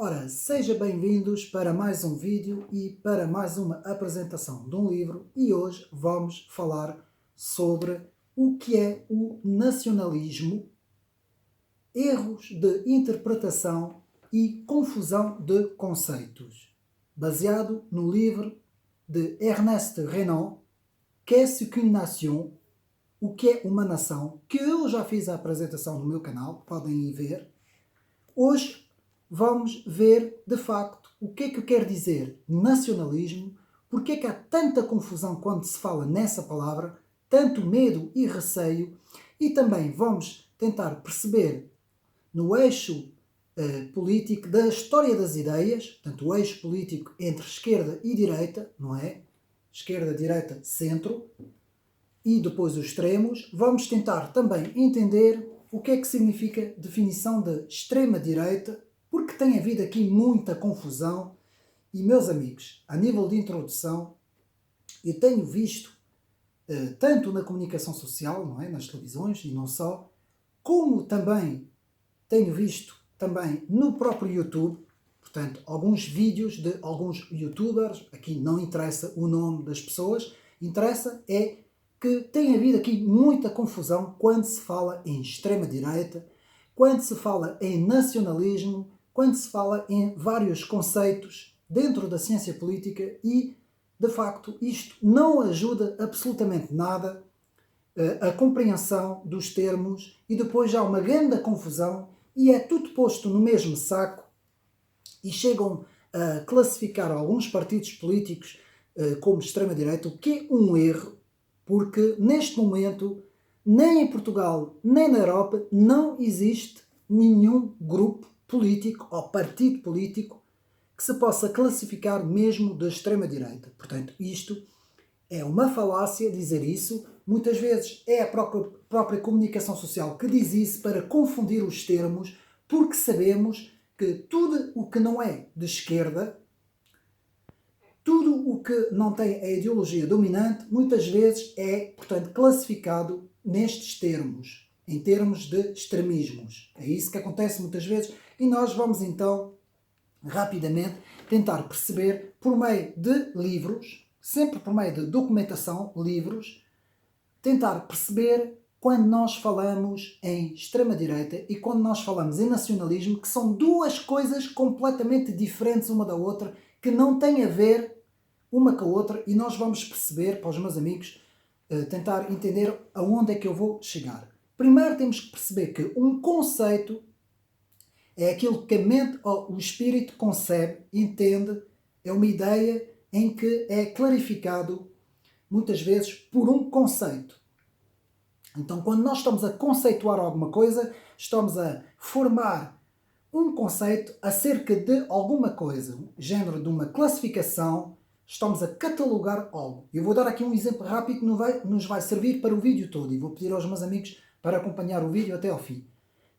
Ora, sejam bem-vindos para mais um vídeo e para mais uma apresentação de um livro, e hoje vamos falar sobre o que é o nacionalismo, erros de interpretação e confusão de conceitos, baseado no livro de Ernest Renan, Qu'est-ce qu'une nation? O que é uma nação, que eu já fiz a apresentação no meu canal, podem ir ver. Hoje vamos ver, de facto, o que é que quer dizer nacionalismo, porque é que há tanta confusão quando se fala nessa palavra, tanto medo e receio, e também vamos tentar perceber no eixo político da história das ideias, portanto o eixo político entre esquerda e direita, não é? Esquerda, direita, centro, e depois os extremos. Vamos tentar também entender o que é que significa definição de extrema-direita, porque tem havido aqui muita confusão. E, meus amigos, a nível de introdução, eu tenho visto, tanto na comunicação social, não é? Nas televisões e não só, como também tenho visto também no próprio YouTube, portanto, alguns vídeos de alguns youtubers, aqui não interessa o nome das pessoas, interessa é que tem havido aqui muita confusão quando se fala em extrema-direita, quando se fala em nacionalismo, quando se fala em vários conceitos dentro da ciência política e, de facto, isto não ajuda absolutamente nada a compreensão dos termos e depois já há uma grande confusão e é tudo posto no mesmo saco e chegam a classificar alguns partidos políticos como extrema-direita, o que é um erro, porque neste momento, nem em Portugal, nem na Europa, não existe nenhum grupo político ou partido político que se possa classificar mesmo da extrema-direita. Portanto, isto é uma falácia dizer isso. Muitas vezes é a própria comunicação social que diz isso para confundir os termos, porque sabemos que tudo o que não é de esquerda, tudo o que não tem a ideologia dominante, muitas vezes é, portanto, classificado nestes termos, em termos de extremismos. É isso que acontece muitas vezes e nós vamos então, rapidamente, tentar perceber por meio de livros, sempre por meio de documentação, livros, tentar perceber quando nós falamos em extrema-direita e quando nós falamos em nacionalismo, que são duas coisas completamente diferentes uma da outra, que não têm a ver uma com a outra, e nós vamos perceber, para os meus amigos, tentar entender aonde é que eu vou chegar. Primeiro temos que perceber que um conceito é aquilo que a mente ou o espírito concebe, entende, é uma ideia em que é clarificado, muitas vezes, por um conceito. Então, quando nós estamos a conceituar alguma coisa, estamos a formar um conceito acerca de alguma coisa, género de uma classificação, estamos a catalogar algo. Eu vou dar aqui um exemplo rápido que nos vai servir para o vídeo todo e vou pedir aos meus amigos para acompanhar o vídeo até ao fim.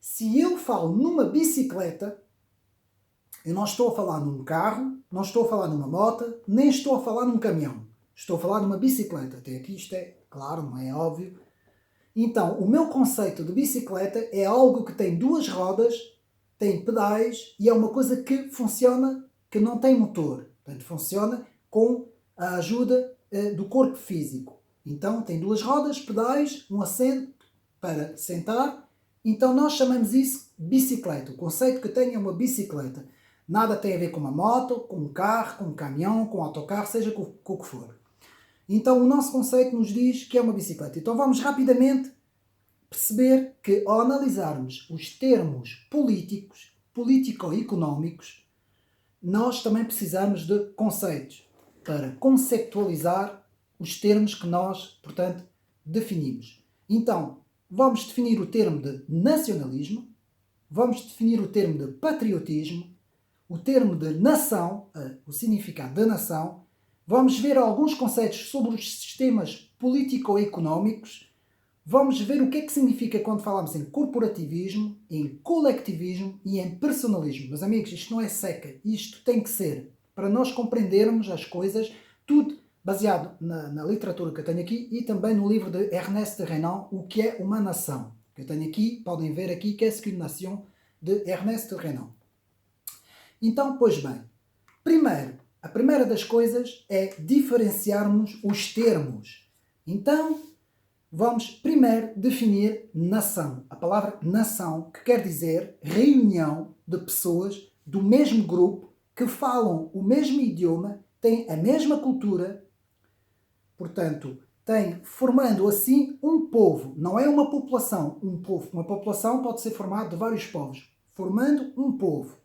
Se eu falo numa bicicleta, eu não estou a falar num carro, não estou a falar numa moto, nem estou a falar num caminhão. Estou a falar numa bicicleta. Até aqui isto é claro, não é óbvio. Então, o meu conceito de bicicleta é algo que tem duas rodas, tem pedais e é uma coisa que funciona, que não tem motor. Portanto, funciona com a ajuda do corpo físico. Então, tem duas rodas, pedais, um assento para sentar. Então, nós chamamos isso bicicleta. O conceito que tem é uma bicicleta. Nada tem a ver com uma moto, com um carro, com um caminhão, com um autocarro, seja com o que for. Então, o nosso conceito nos diz que é uma bicicleta. Então, vamos rapidamente perceber que, ao analisarmos os termos políticos, político-económicos, nós também precisamos de conceitos para conceptualizar os termos que nós, portanto, definimos. Então, vamos definir o termo de nacionalismo, vamos definir o termo de patriotismo, o termo de nação, o significado da nação. Vamos ver alguns conceitos sobre os sistemas político-económicos. Vamos ver o que é que significa quando falamos em corporativismo, em colectivismo e em personalismo. Meus amigos, isto não é seca. Isto tem que ser, para nós compreendermos as coisas, tudo baseado na literatura que eu tenho aqui e também no livro de Ernest Renan, O que é uma nação. Que eu tenho aqui, podem ver aqui, Qu'est-ce qu'une nation, de Ernest Renan. Então, pois bem, primeiro, a primeira das coisas é diferenciarmos os termos. Então, vamos primeiro definir nação. A palavra nação, que quer dizer reunião de pessoas do mesmo grupo que falam o mesmo idioma, têm a mesma cultura, portanto, tem formando assim um povo. Não é uma população, um povo. Uma população pode ser formada de vários povos, formando um povo.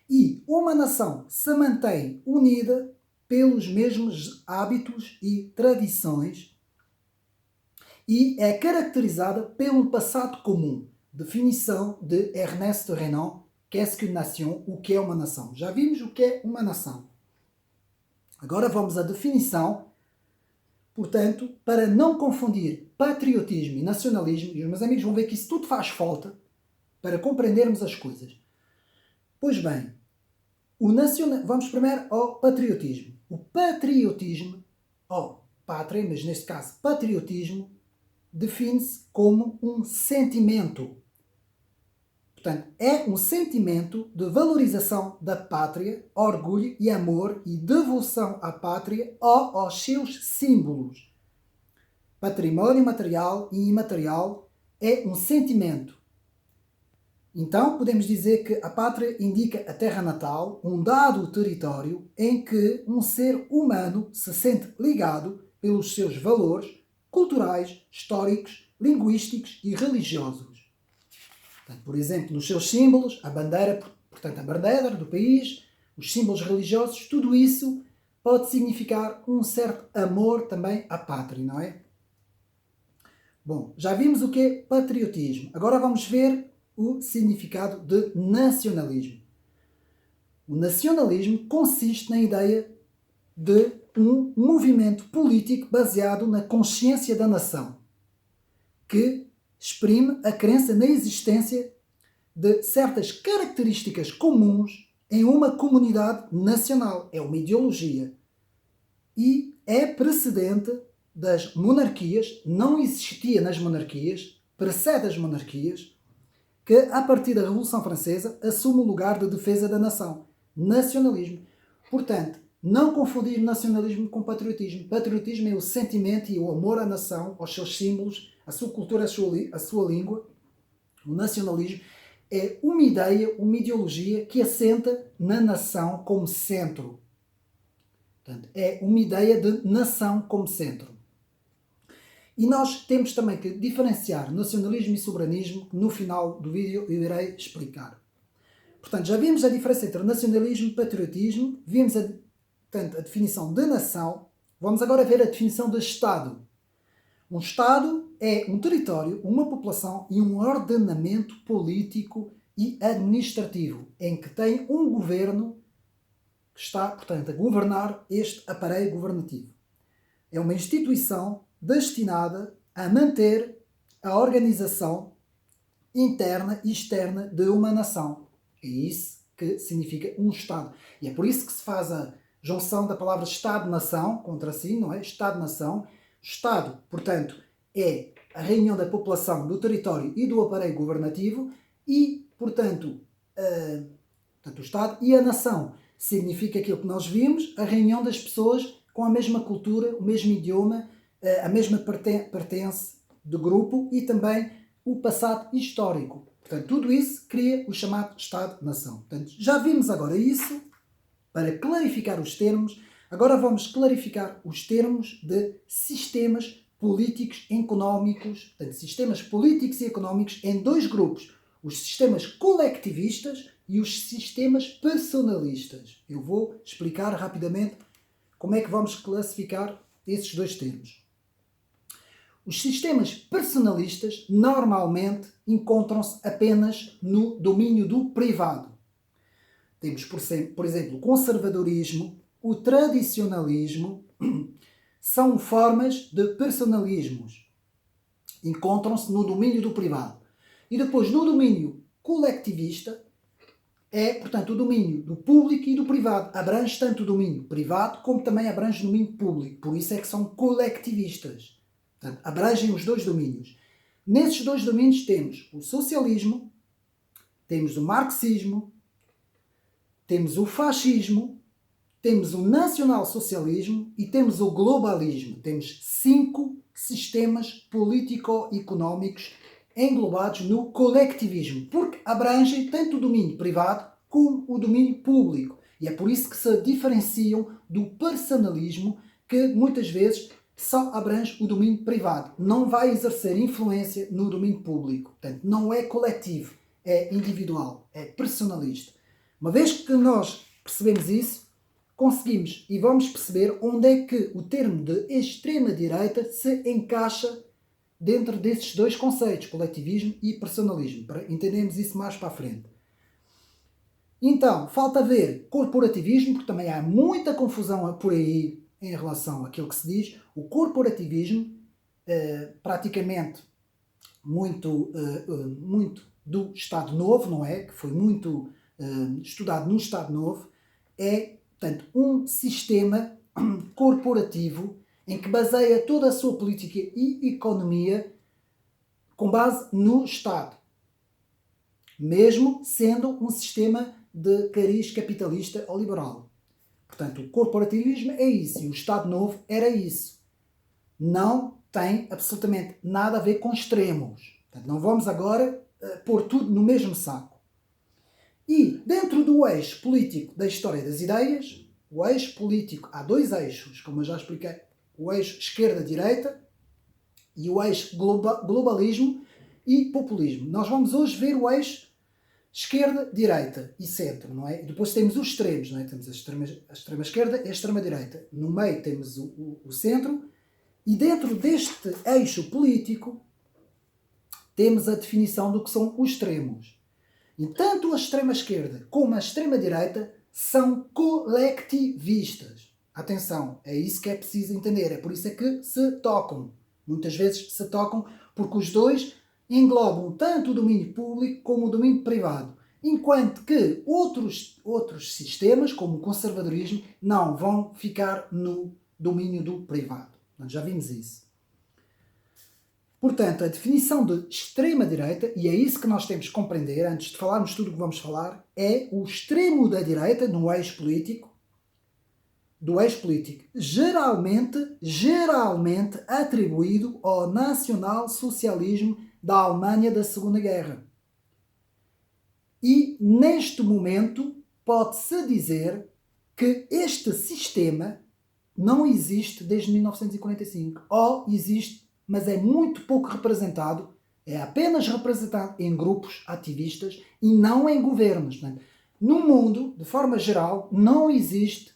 E uma nação se mantém unida pelos mesmos hábitos e tradições e é caracterizada pelo passado comum. Definição de Ernest Renan, qu'est-ce qu'une nation? O que é uma nação? Já vimos o que é uma nação. Agora vamos à definição. Portanto, para não confundir patriotismo e nacionalismo, e os meus amigos vão ver que isso tudo faz falta para compreendermos as coisas. Pois bem, vamos primeiro ao patriotismo. O patriotismo, ou pátria, mas neste caso patriotismo, define-se como um sentimento. Portanto, é um sentimento de valorização da pátria, orgulho e amor e devoção à pátria ou aos seus símbolos. Património material e imaterial é um sentimento. Então, podemos dizer que a pátria indica a terra natal, um dado território em que um ser humano se sente ligado pelos seus valores culturais, históricos, linguísticos e religiosos. Portanto, por exemplo, nos seus símbolos, a bandeira, portanto, a bandeira do país, os símbolos religiosos, tudo isso pode significar um certo amor também à pátria, não é? Bom, já vimos o que é patriotismo. Agora vamos ver o significado de nacionalismo. O nacionalismo consiste na ideia de um movimento político baseado na consciência da nação, que exprime a crença na existência de certas características comuns em uma comunidade nacional. É uma ideologia. E é precedente das monarquias, não existia nas monarquias, precede as monarquias, que a partir da Revolução Francesa assume o lugar de defesa da nação. Nacionalismo. Portanto, não confundir nacionalismo com patriotismo. Patriotismo é o sentimento e o amor à nação, aos seus símbolos, à sua cultura, à sua língua. O nacionalismo é uma ideia, uma ideologia que assenta na nação como centro. Portanto, é uma ideia de nação como centro. E nós temos também que diferenciar nacionalismo e soberanismo, que no final do vídeo eu irei explicar. Portanto, já vimos a diferença entre nacionalismo e patriotismo, vimos a definição de nação, vamos agora ver a definição de Estado. Um Estado é um território, uma população e um ordenamento político e administrativo, em que tem um governo que está, portanto, a governar este aparelho governativo. É uma instituição destinada a manter a organização interna e externa de uma nação. É isso que significa um Estado. E é por isso que se faz a junção da palavra Estado-nação, contra si, não é? Estado-nação. Estado, portanto, é a reunião da população, do território e do aparelho governativo e, portanto, o Estado e a nação significa aquilo que nós vimos, a reunião das pessoas com a mesma cultura, o mesmo idioma, a mesma pertence do grupo e também o passado histórico. Portanto, tudo isso cria o chamado Estado-nação. Portanto, já vimos agora isso. Para clarificar os termos, agora vamos clarificar os termos de sistemas políticos económicos, portanto, sistemas políticos e económicos em dois grupos, os sistemas colectivistas e os sistemas personalistas. Eu vou explicar rapidamente como é que vamos classificar esses dois termos. Os sistemas personalistas normalmente encontram-se apenas no domínio do privado. Temos, por exemplo, o conservadorismo, o tradicionalismo, são formas de personalismos. Encontram-se no domínio do privado. E depois, no domínio colectivista, é, portanto, o domínio do público e do privado. Abrange tanto o domínio privado como também abrange o domínio público. Por isso é que são colectivistas. Portanto, abrangem os dois domínios. Nesses dois domínios temos o socialismo, temos o marxismo, temos o fascismo, temos o nacionalsocialismo e temos o globalismo. Temos 5 sistemas político-económicos englobados no coletivismo, porque abrangem tanto o domínio privado como o domínio público. E é por isso que se diferenciam do personalismo, que muitas vezes só abrange o domínio privado. Não vai exercer influência no domínio público. Portanto, não é coletivo, é individual, é personalista. Uma vez que nós percebemos isso, conseguimos e vamos perceber onde é que o termo de extrema-direita se encaixa dentro desses 2 conceitos, coletivismo e personalismo, para entendermos isso mais para a frente. Então, falta ver corporativismo, porque também há muita confusão por aí em relação àquilo que se diz. O corporativismo, praticamente muito do Estado Novo, não é? Que foi muito estudado no Estado Novo, é, portanto, um sistema corporativo em que baseia toda a sua política e economia com base no Estado, mesmo sendo um sistema de cariz capitalista ou liberal. Portanto, o corporativismo é isso e o Estado Novo era isso. Não tem absolutamente nada a ver com extremos. Portanto, não vamos agora pôr tudo no mesmo saco. E dentro do eixo político da história das ideias, o eixo político, há 2 eixos, como eu já expliquei, o eixo esquerda-direita e o eixo globalismo e populismo. Nós vamos hoje ver o eixo esquerda, direita e centro, não é? E depois temos os extremos, não é? Temos a extrema esquerda e a extrema direita. No meio temos o centro e dentro deste eixo político temos a definição do que são os extremos. E tanto a extrema esquerda como a extrema direita são coletivistas. Atenção, é isso que é preciso entender. É por isso é que se tocam. Muitas vezes se tocam porque os 2 englobam tanto o domínio público como o domínio privado. Enquanto que outros sistemas, como o conservadorismo, não vão ficar no domínio do privado. Nós já vimos isso. Portanto, a definição de extrema-direita, e é isso que nós temos que compreender, antes de falarmos tudo o que vamos falar, é o extremo da direita, no eixo político, geralmente atribuído ao nacional-socialismo da Alemanha da Segunda Guerra. E, neste momento, pode-se dizer que este sistema não existe desde 1945, ou existe, mas é muito pouco representado, é apenas representado em grupos ativistas e não em governos. Portanto, no mundo, de forma geral, não existe,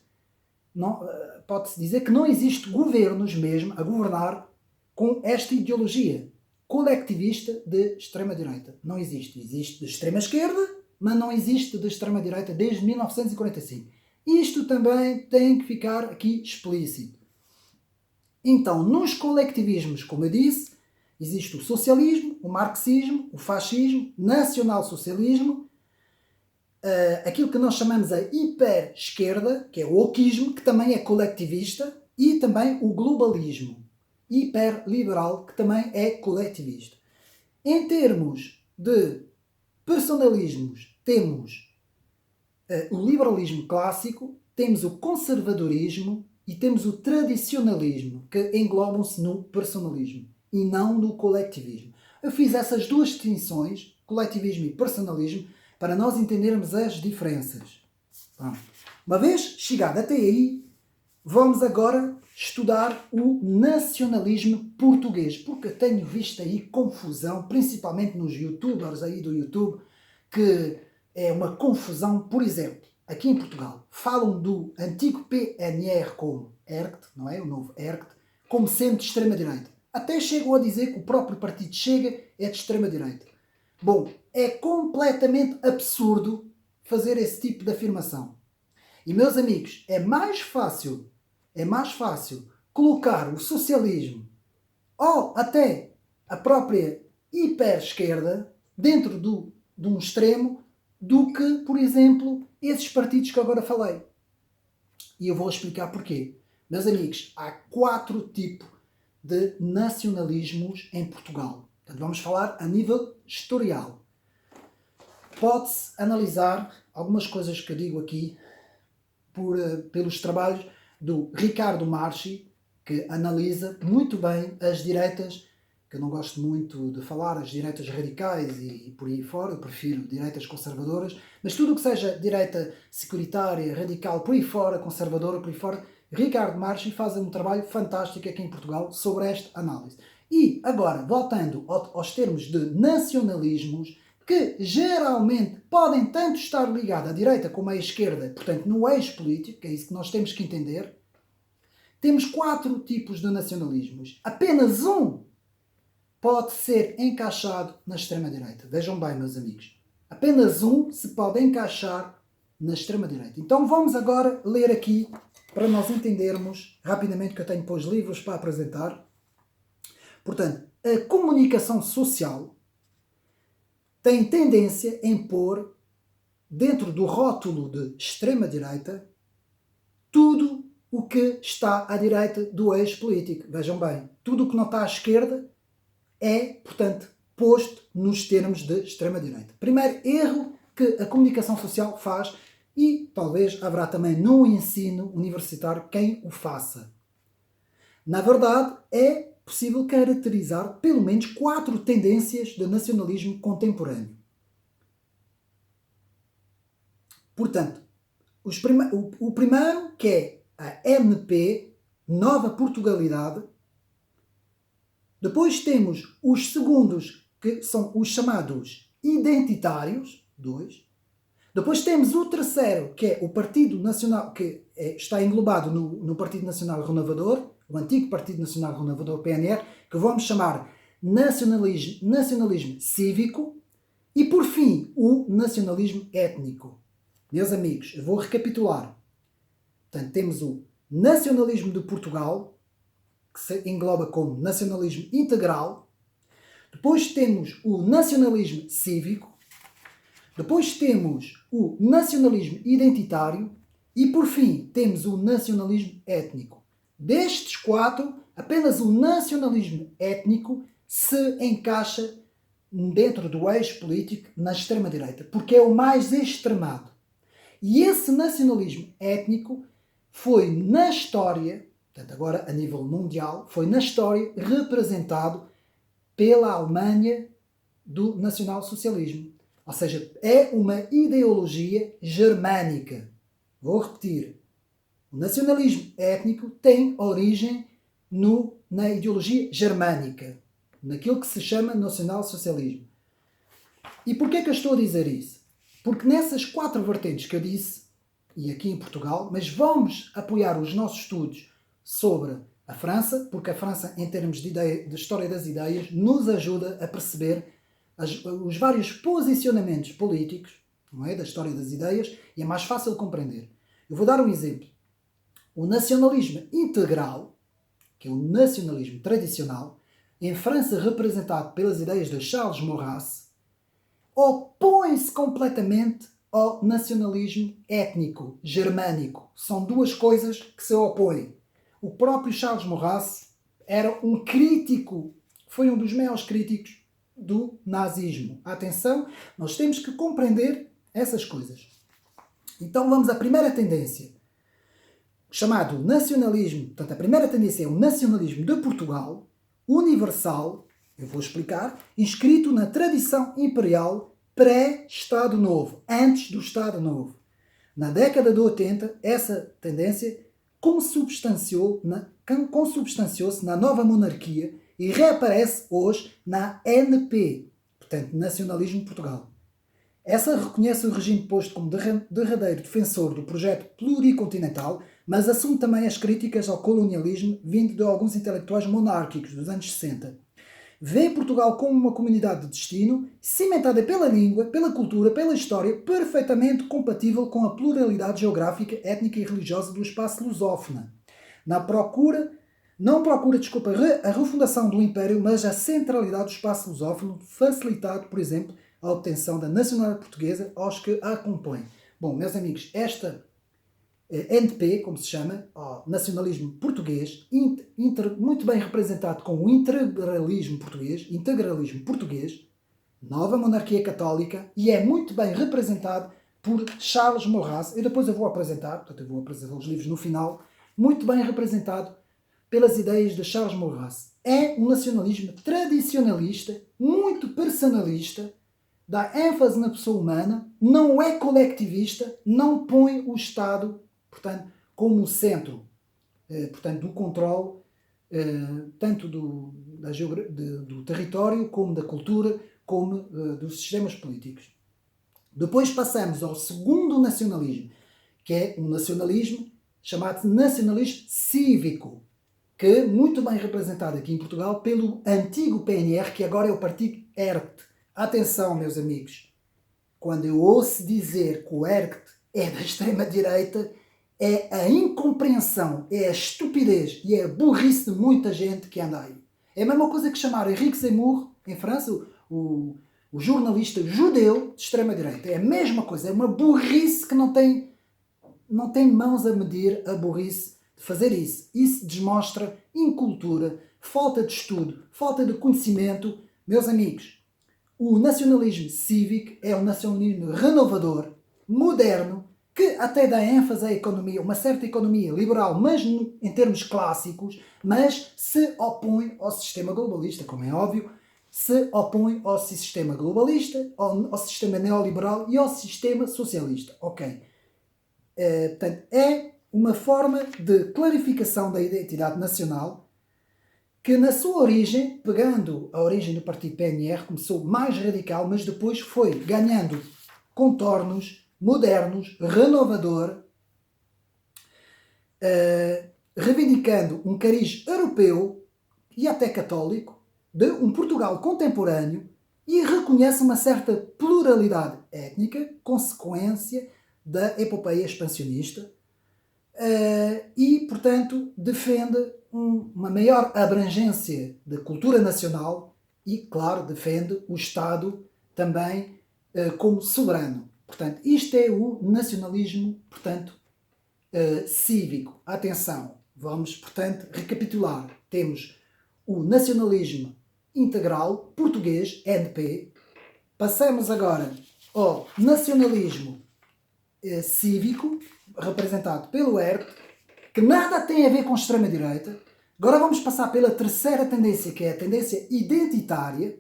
pode-se dizer que não existe governos mesmo a governar com esta ideologia colectivista de extrema-direita. Não existe. Existe de extrema-esquerda, mas não existe de extrema-direita desde 1945. Isto também tem que ficar aqui explícito. Então, nos coletivismos, como eu disse, existe o socialismo, o marxismo, o fascismo, nacional-socialismo, aquilo que nós chamamos a hiper-esquerda, que é o wokismo, que também é colectivista, e também o globalismo hiperliberal, que também é coletivista. Em termos de personalismos, temos o liberalismo clássico, temos o conservadorismo e temos o tradicionalismo, que englobam-se no personalismo e não no coletivismo. Eu fiz essas 2 distinções, coletivismo e personalismo, para nós entendermos as diferenças. Bom, uma vez chegado até aí, vamos agora estudar o nacionalismo português, porque eu tenho visto aí confusão, principalmente nos youtubers aí do YouTube, que é uma confusão. Por exemplo, aqui em Portugal, falam do antigo PNR como ERCT, não é? O novo ERCT, como sendo de extrema-direita. Até chegam a dizer que o próprio partido Chega é de extrema-direita. Bom, é completamente absurdo fazer esse tipo de afirmação. E, meus amigos, é mais fácil colocar o socialismo ou até a própria hiper-esquerda dentro de um extremo do que, por exemplo, esses partidos que agora falei. E eu vou explicar porquê. Meus amigos, há 4 tipos de nacionalismos em Portugal. Portanto, vamos falar a nível historial. pode-se analisar algumas coisas que eu digo aqui pelos trabalhos do Ricardo Marchi, que analisa muito bem as direitas, que eu não gosto muito de falar, as direitas radicais e por aí fora, eu prefiro direitas conservadoras, mas tudo o que seja direita securitária, radical, por aí fora, conservadora, por aí fora, Ricardo Marchi faz um trabalho fantástico aqui em Portugal sobre esta análise. E agora, voltando aos termos de nacionalismos, que geralmente podem tanto estar ligados à direita como à esquerda, portanto no eixo político, que é isso que nós temos que entender, temos 4 tipos de nacionalismos. Apenas um pode ser encaixado na extrema-direita. Vejam bem, meus amigos. Apenas um se pode encaixar na extrema-direita. Então vamos agora ler aqui, para nós entendermos rapidamente, que eu tenho depois livros para apresentar. Portanto, a comunicação social tem tendência em pôr dentro do rótulo de extrema-direita tudo o que está à direita do eixo político. Vejam bem, tudo o que não está à esquerda é, portanto, posto nos termos de extrema-direita. Primeiro erro que a comunicação social faz, e talvez haverá também no ensino universitário quem o faça. Na verdade, é possível caracterizar pelo menos 4 tendências de nacionalismo contemporâneo. Portanto, o primeiro, que é a NP, Nova Portugalidade. Depois temos os segundos, que são os chamados identitários, 2. Depois temos o terceiro, que é o Partido Nacional, que está englobado no Partido Nacional Renovador, o antigo Partido Nacional Renovador, PNR, que vamos chamar nacionalismo cívico. E, por fim, o nacionalismo étnico. Meus amigos, eu vou recapitular. Portanto, temos o nacionalismo de Portugal, que se engloba como nacionalismo integral. Depois temos o nacionalismo cívico. Depois temos o nacionalismo identitário. E, por fim, temos o nacionalismo étnico. Destes 4, apenas o nacionalismo étnico se encaixa dentro do eixo político na extrema-direita, porque é o mais extremado. E esse nacionalismo étnico foi na história, portanto agora a nível mundial, foi na história representado pela Alemanha do nacionalsocialismo. Ou seja, é uma ideologia germânica. Vou repetir. O nacionalismo étnico tem origem na ideologia germânica, naquilo que se chama nacionalsocialismo. E porquê que eu estou a dizer isso? Porque nessas 4 vertentes que eu disse, e aqui em Portugal, mas vamos apoiar os nossos estudos sobre a França, porque a França, em termos de história das ideias, nos ajuda a perceber os vários posicionamentos políticos, não é, da história das ideias, e é mais fácil de compreender. Eu vou dar um exemplo. O nacionalismo integral, que é o nacionalismo tradicional, em França representado pelas ideias de Charles Maurras, opõe-se completamente ao nacionalismo étnico, germânico. São 2 coisas que se opõem. O próprio Charles Maurras era um crítico, foi um dos maiores críticos do nazismo. Atenção, nós temos que compreender essas coisas. Então vamos à primeira tendência, chamado nacionalismo. Portanto, a primeira tendência é o nacionalismo de Portugal, universal, eu vou explicar, inscrito na tradição imperial pré-Estado Novo, antes do Estado Novo. Na década de 80, essa tendência consubstanciou-se na nova monarquia e reaparece hoje na NP, portanto, Nacionalismo de Portugal. Essa reconhece o regime posto como derradeiro defensor do projeto pluricontinental, mas assume também as críticas ao colonialismo vindo de alguns intelectuais monárquicos dos anos 60. Vê Portugal como uma comunidade de destino, cimentada pela língua, pela cultura, pela história, perfeitamente compatível com a pluralidade geográfica, étnica e religiosa do espaço lusófono. Não procura a refundação do Império, mas a centralidade do espaço lusófono, facilitado, por exemplo, a obtenção da nacionalidade portuguesa aos que a compõem. Bom, meus amigos, esta NP, como se chama, nacionalismo português, muito bem representado com o integralismo português, nova monarquia católica, e é muito bem representado por Charles Maurras. E depois eu vou apresentar os livros no final, muito bem representado pelas ideias de Charles Maurras. É um nacionalismo tradicionalista, muito personalista, dá ênfase na pessoa humana, não é colectivista, não põe o Estado, portanto, como centro, portanto, do controle, tanto do território, como da cultura, como dos sistemas políticos. Depois passamos ao segundo nacionalismo, que é um nacionalismo chamado nacionalismo cívico, que é muito bem representado aqui em Portugal pelo antigo PNR, que agora é o partido ERT. Atenção, meus amigos, quando eu ouço dizer que o ERT é da extrema-direita, é a incompreensão, é a estupidez e é a burrice de muita gente que anda aí. É a mesma coisa que chamar Henrique Zemmour, em França, o jornalista judeu de extrema-direita. É a mesma coisa, é uma burrice que não tem mãos a medir a burrice de fazer isso. Isso demonstra incultura, falta de estudo, falta de conhecimento. Meus amigos, o nacionalismo cívico é um nacionalismo renovador, moderno, que até dá ênfase à economia, uma certa economia liberal, mas em termos clássicos, mas se opõe ao sistema globalista, como é óbvio, se opõe ao sistema globalista, ao sistema neoliberal e ao sistema socialista. Ok. Portanto, é uma forma de clarificação da identidade nacional que, na sua origem, pegando a origem do partido PNR, começou mais radical, mas depois foi ganhando contornos modernos, renovador, reivindicando um cariz europeu e até católico, de um Portugal contemporâneo, e reconhece uma certa pluralidade étnica, consequência da epopeia expansionista, e, portanto, defende uma maior abrangência da cultura nacional e, claro, defende o Estado também como soberano. Portanto, isto é o nacionalismo, portanto, cívico. Atenção, vamos, portanto, recapitular. Temos o nacionalismo integral português, NP. Passamos agora ao nacionalismo cívico, representado pelo ERP, que nada tem a ver com extrema-direita. Agora vamos passar pela terceira tendência, que é a tendência identitária.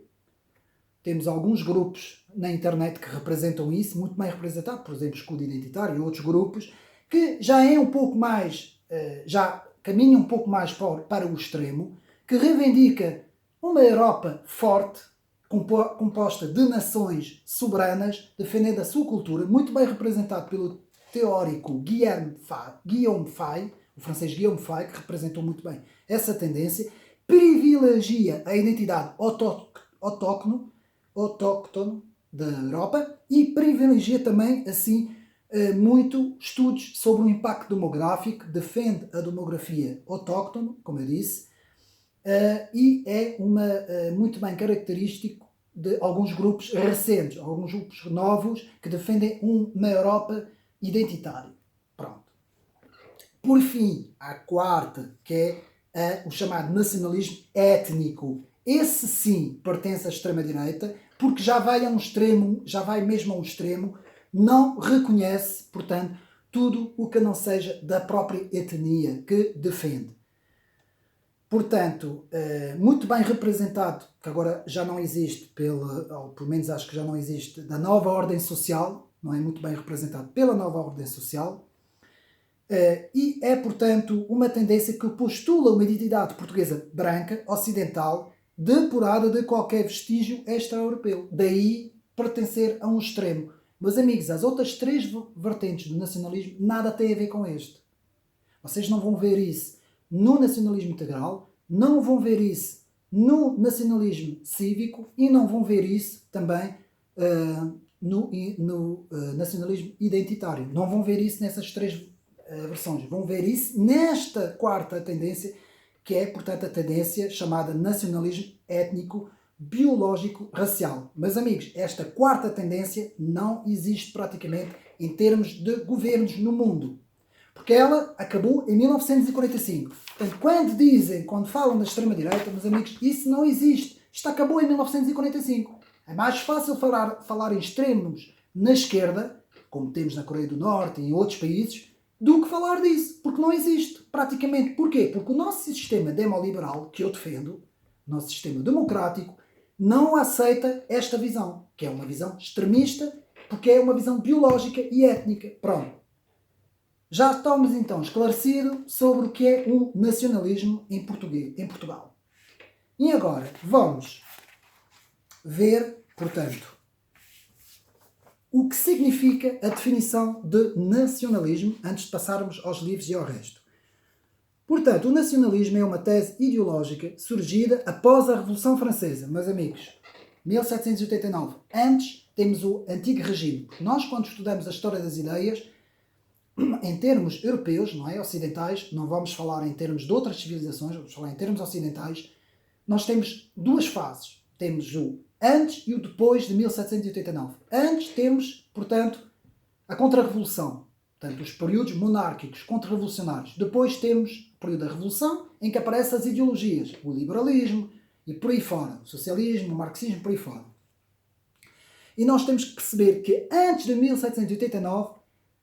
Temos alguns grupos na internet que representam isso, muito bem representado, por exemplo, Escudo Identitário e outros grupos, que já é um pouco mais, já caminham um pouco mais para o extremo, que reivindica uma Europa forte, composta de nações soberanas, defendendo a sua cultura, muito bem representado pelo teórico Guillaume Faye, o francês Guillaume Faye, que representou muito bem essa tendência, privilegia a identidade autóctone da Europa e privilegia também, assim, muito estudos sobre o impacto demográfico, defende a demografia autóctone, como eu disse, e é muito bem característico de alguns grupos recentes, alguns grupos novos que defendem uma Europa identitária. Pronto. Por fim, a quarta, que é o chamado nacionalismo étnico. Esse sim pertence à extrema-direita, porque já vai mesmo a um extremo, não reconhece, portanto, tudo o que não seja da própria etnia que defende. Portanto, muito bem representado, que agora já não existe, ou pelo menos acho que já não existe, da nova ordem social, não é muito bem representado pela nova ordem social, e é, portanto, uma tendência que postula uma identidade portuguesa branca, ocidental, depurada de qualquer vestígio extra-europeu. Daí pertencer a um extremo. Meus amigos, as outras três vertentes do nacionalismo nada têm a ver com este. Vocês não vão ver isso no nacionalismo integral, não vão ver isso no nacionalismo cívico e não vão ver isso também no nacionalismo identitário. Não vão ver isso nessas três versões. Vão ver isso nesta quarta tendência, que é, portanto, a tendência chamada nacionalismo étnico, biológico, racial. Meus amigos, esta quarta tendência não existe praticamente em termos de governos no mundo. Porque ela acabou em 1945. Portanto, quando falam da extrema-direita, meus amigos, isso não existe. Isto acabou em 1945. É mais fácil falar em extremos na esquerda, como temos na Coreia do Norte e em outros países, do que falar disso, porque não existe, praticamente. Porquê? Porque o nosso sistema demoliberal, que eu defendo, o nosso sistema democrático, não aceita esta visão, que é uma visão extremista, porque é uma visão biológica e étnica. Pronto. Já estamos então esclarecidos sobre o que é o nacionalismo em Portugal. E agora vamos ver, portanto, o que significa a definição de nacionalismo antes de passarmos aos livros e ao resto. Portanto, o nacionalismo é uma tese ideológica surgida após a Revolução Francesa, meus amigos, 1789. Antes temos o antigo regime. Nós, quando estudamos a história das ideias, em termos europeus, não é? Ocidentais, não vamos falar em termos de outras civilizações, vamos falar em termos ocidentais, nós temos duas fases. Temos o antes e o depois de 1789. Antes temos, portanto, a Contra-Revolução, portanto, os períodos monárquicos, contra-revolucionários. Depois temos o período da Revolução, em que aparecem as ideologias, o liberalismo e por aí fora, o socialismo, o marxismo, por aí fora. E nós temos que perceber que antes de 1789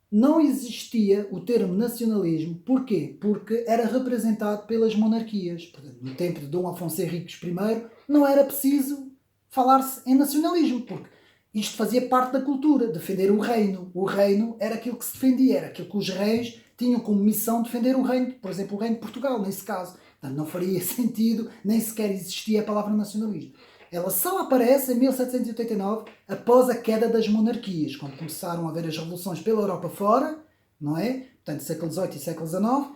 não existia o termo nacionalismo. Porquê? Porque era representado pelas monarquias. Portanto, no tempo de Dom Afonso Henriques I, não era preciso falar-se em nacionalismo, porque isto fazia parte da cultura, defender o reino. O reino era aquilo que se defendia, era aquilo que os reis tinham como missão defender o reino, por exemplo, o reino de Portugal, nesse caso. Portanto, não faria sentido, nem sequer existia a palavra nacionalismo. Ela só aparece em 1789, após a queda das monarquias, quando começaram a haver as revoluções pela Europa fora, não é? Portanto, século XVIII e século XIX,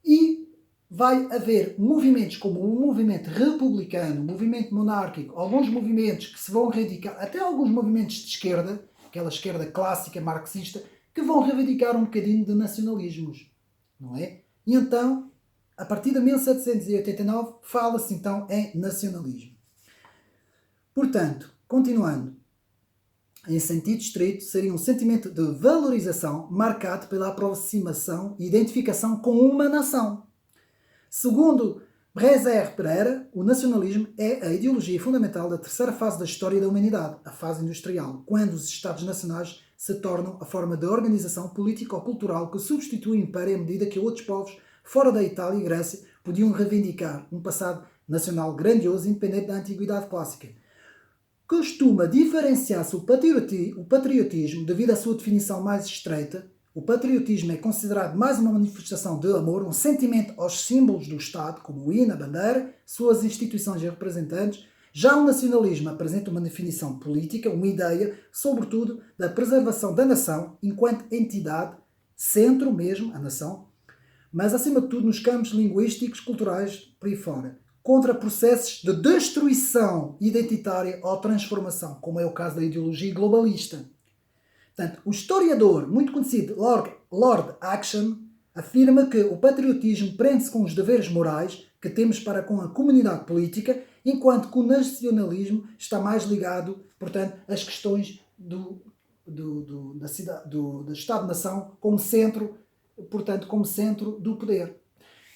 e vai haver movimentos como o movimento republicano, o movimento monárquico, alguns movimentos que se vão reivindicar, até alguns movimentos de esquerda, aquela esquerda clássica, marxista, que vão reivindicar um bocadinho de nacionalismos, não é? E então, a partir de 1789, fala-se então em nacionalismo. Portanto, continuando, em sentido estrito, seria um sentimento de valorização marcado pela aproximação e identificação com uma nação. Segundo Brezer Pereira, o nacionalismo é a ideologia fundamental da terceira fase da história da humanidade, a fase industrial, quando os Estados nacionais se tornam a forma de organização político-cultural que substitui o império à medida que outros povos, fora da Itália e Grécia, podiam reivindicar um passado nacional grandioso independente da antiguidade clássica. Costuma diferenciar-se o patriotismo devido à sua definição mais estreita. O patriotismo é considerado mais uma manifestação de amor, um sentimento aos símbolos do Estado, como o hino, a bandeira, suas instituições e representantes. Já o nacionalismo apresenta uma definição política, uma ideia, sobretudo, da preservação da nação enquanto entidade, centro mesmo, a nação, mas acima de tudo nos campos linguísticos, culturais, por aí fora, contra processos de destruição identitária ou transformação, como é o caso da ideologia globalista. Portanto, o historiador, muito conhecido, Lord Action, afirma que o patriotismo prende-se com os deveres morais que temos para com a comunidade política, enquanto que o nacionalismo está mais ligado, portanto, às questões do Estado-nação como centro, portanto, como centro do poder.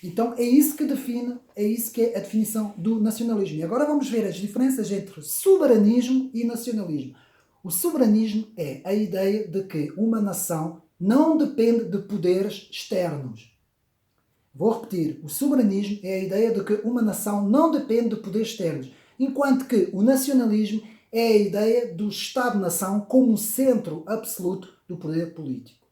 Então é isso que define, é isso que é a definição do nacionalismo. E agora vamos ver as diferenças entre soberanismo e nacionalismo. O soberanismo é a ideia de que uma nação não depende de poderes externos. Vou repetir, o soberanismo é a ideia de que uma nação não depende de poderes externos, enquanto que o nacionalismo é a ideia do Estado-nação como centro absoluto do poder político.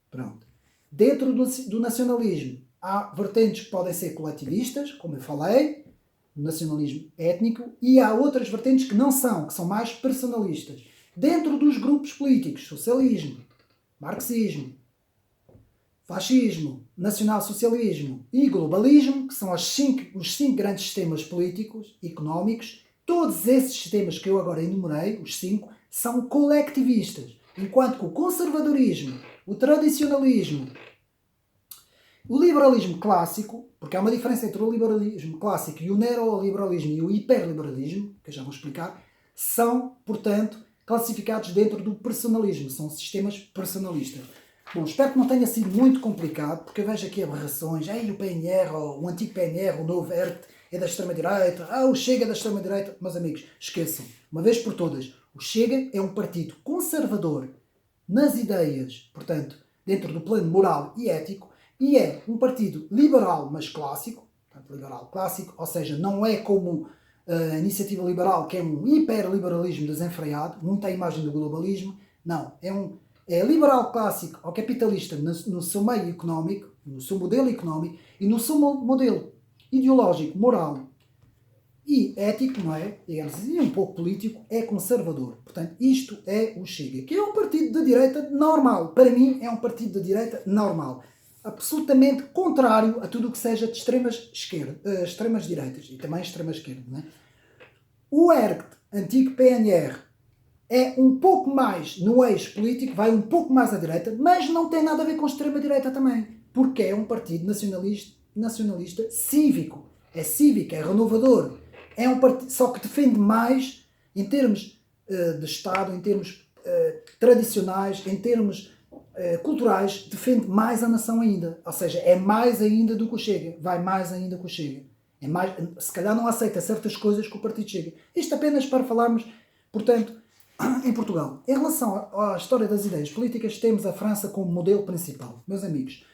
Pronto. Dentro do nacionalismo, há vertentes que podem ser coletivistas, como eu falei, o nacionalismo étnico, e há outras vertentes que não são, que são mais personalistas. Dentro dos grupos políticos, socialismo, marxismo, fascismo, nacionalsocialismo e globalismo, que são os cinco grandes sistemas políticos, económicos, todos esses sistemas que eu agora enumerei, os 5, são colectivistas, enquanto que o conservadorismo, o tradicionalismo, o liberalismo clássico, porque há uma diferença entre o liberalismo clássico e o neoliberalismo e o hiperliberalismo, que eu já vou explicar, são, portanto, classificados dentro do personalismo, são sistemas personalistas. Bom, espero que não tenha sido muito complicado, porque eu vejo aqui aberrações, o PNR, ou o antigo PNR, o novo ERT, é da extrema-direita, o Chega é da extrema-direita. Meus amigos, esqueçam, uma vez por todas, o Chega é um partido conservador nas ideias, portanto, dentro do plano moral e ético, e é um partido liberal, mas clássico, portanto, liberal clássico, ou seja, não é como a iniciativa liberal, que é um hiperliberalismo desenfreado, muito à imagem do globalismo. Não, é liberal clássico ou capitalista no seu meio económico, no seu modelo económico e no seu modelo ideológico, moral e ético, não é? Digamos assim, um pouco político, é conservador. Portanto, isto é o Chega, que é um partido de direita normal. Para mim, é um partido de direita normal. Absolutamente contrário a tudo o que seja de extremas direitas e também extrema esquerda. Não é? O ERGT, antigo PNR, é um pouco mais no eixo político, vai um pouco mais à direita, mas não tem nada a ver com extrema-direita também, porque é um partido nacionalista cívico. É cívico, é renovador. É um partido, só que defende mais, em termos de Estado, em termos tradicionais, em termos culturais, defende mais a nação ainda. Ou seja, é mais ainda do que o Chega. Vai mais ainda que o Chega. É mais, se calhar não aceita certas coisas que o partido Chega. Isto apenas para falarmos, portanto, em Portugal. Em relação à história das ideias políticas, temos a França como modelo principal. Meus amigos,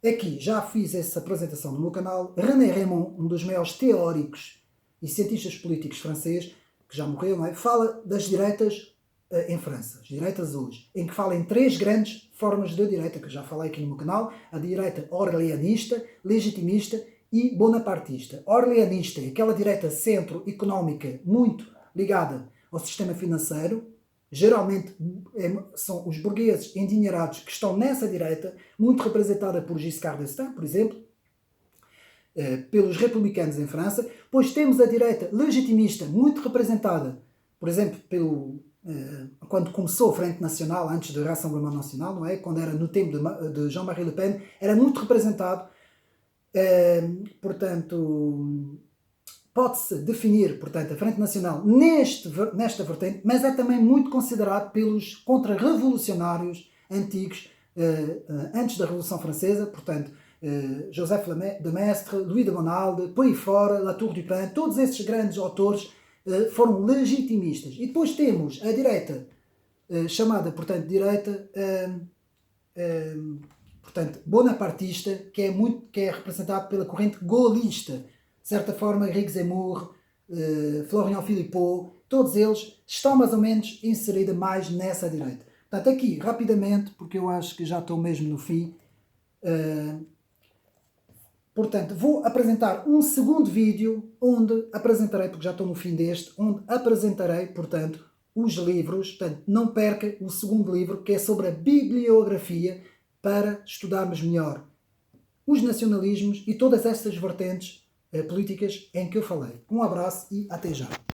aqui já fiz essa apresentação no meu canal. René Raymond, um dos maiores teóricos e cientistas políticos franceses, que já morreu, não é? Fala das direitas em França, as direitas hoje, em que fala em 3 grandes formas de direita, que eu já falei aqui no meu canal: a direita orleanista, legitimista e bonapartista. Orleanista é aquela direita centro-económica muito ligada ao sistema financeiro, geralmente são os burgueses endinheirados que estão nessa direita, muito representada por Giscard d'Estaing, por exemplo, pelos republicanos em França. Pois temos a direita legitimista, muito representada, por exemplo, quando começou a Frente Nacional, antes do Rassemblement Nacional, não é? Quando era no tempo de Jean-Marie Le Pen, era muito representado. Portanto, pode-se definir, portanto, a Frente Nacional nesta vertente, mas é também muito considerado pelos contra-revolucionários antigos, antes da Revolução Francesa, portanto, Joseph de Maistre, Louis de Bonald, por aí fora, Latour du Pin, todos esses grandes autores foram legitimistas. E depois temos a direita, chamada, portanto, direita portanto, bonapartista, que é representado pela corrente gaullista. De certa forma, Henrique Zemmour, Florian Philippot, todos eles estão mais ou menos inseridos mais nessa direita. Portanto, aqui, rapidamente, porque eu acho que já estou mesmo no fim, portanto, vou apresentar um segundo vídeo onde apresentarei, porque já estou no fim deste, onde apresentarei, portanto, os livros. Portanto, não perca o segundo livro, que é sobre a bibliografia, para estudarmos melhor os nacionalismos e todas essas vertentes políticas em que eu falei. Um abraço e até já.